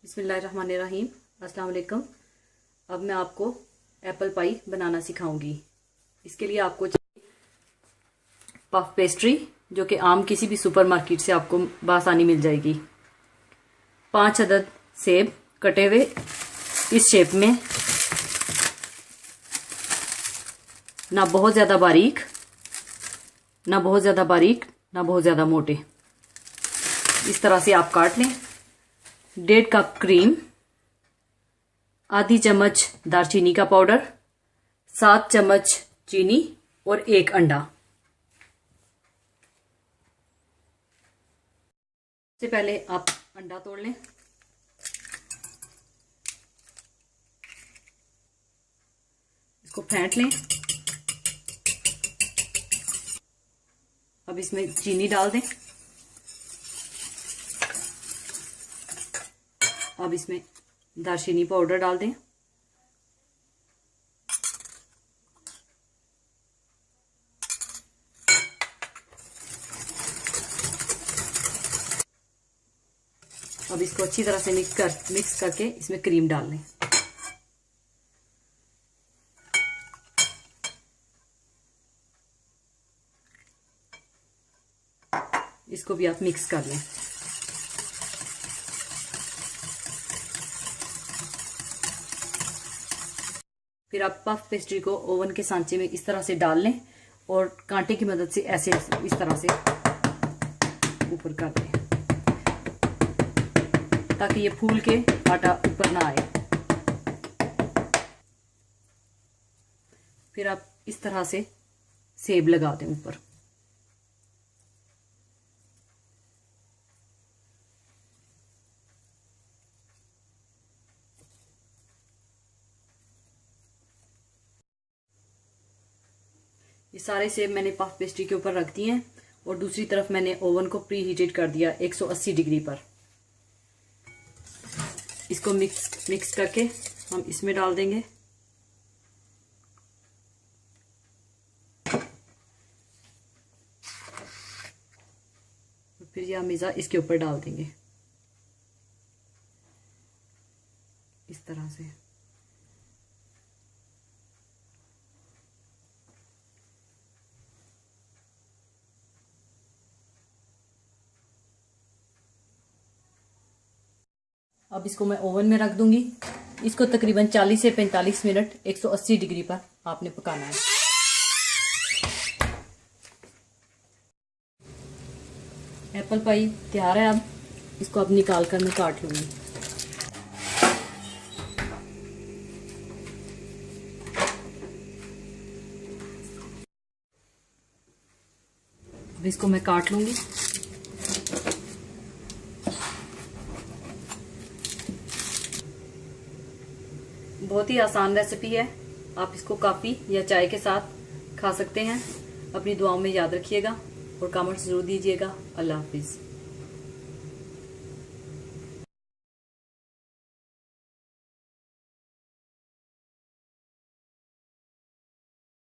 बिस्मिल्लाहिर्रहमानिर्रहीम। अस्सलाम वालेकुम। अब मैं आपको एप्पल पाई बनाना सिखाऊंगी। इसके लिए आपको चाहिए पफ पेस्ट्री, जो कि आम किसी भी सुपरमार्केट से आपको बआसानी मिल जाएगी। 5 अदद सेब कटे हुए इस शेप में, ना बहुत ज्यादा बारीक, ना बहुत ज्यादा बारीक, ना बहुत ज्यादा मोटे। इस तरह से आप काट लें। 1.5 कप क्रीम, आधी चम्मच दालचीनी का पाउडर, 7 चम्मच चीनी और 1 अंडा। सबसे पहले आप अंडा तोड़ लें। इसको फेंट लें। अब इसमें चीनी डाल दें। अब इसमें दालचीनी पाउडर डाल दें। अब इसको अच्छी तरह से मिक्स करके इसमें क्रीम डाल लें। इसको भी आप मिक्स कर लें। फिर आप पफ पेस्ट्री को ओवन के सांचे में इस तरह से डाल लें और कांटे की मदद से ऐसे इस तरह से ऊपर कर दें, ताकि ये फूल के आटा ऊपर ना आए। फिर आप इस तरह से सेब लगा दें ऊपर। ये सारे सेब मैंने पफ पेस्ट्री के ऊपर रख दिए हैं और दूसरी तरफ मैंने ओवन को प्री हीटेड कर दिया 180 डिग्री पर। इसको मिक्स करके हम इसमें डाल देंगे। फिर यह मिज़ा इसके ऊपर डाल देंगे इस तरह से। अब इसको मैं ओवन में रख दूंगी। इसको तकरीबन 40 से 45 मिनट 180 डिग्री पर आपने पकाना है। एप्पल पाई तैयार है। अब इसको अब निकाल कर मैं काट लूंगी। अब इसको मैं काट लूंगी। बहुत ही आसान रेसिपी है। आप इसको कॉफी या चाय के साथ खा सकते हैं। अपनी दुआओं में याद रखिएगा और कमेंट्स जरूर दीजिएगा। अल्लाह हाफिज।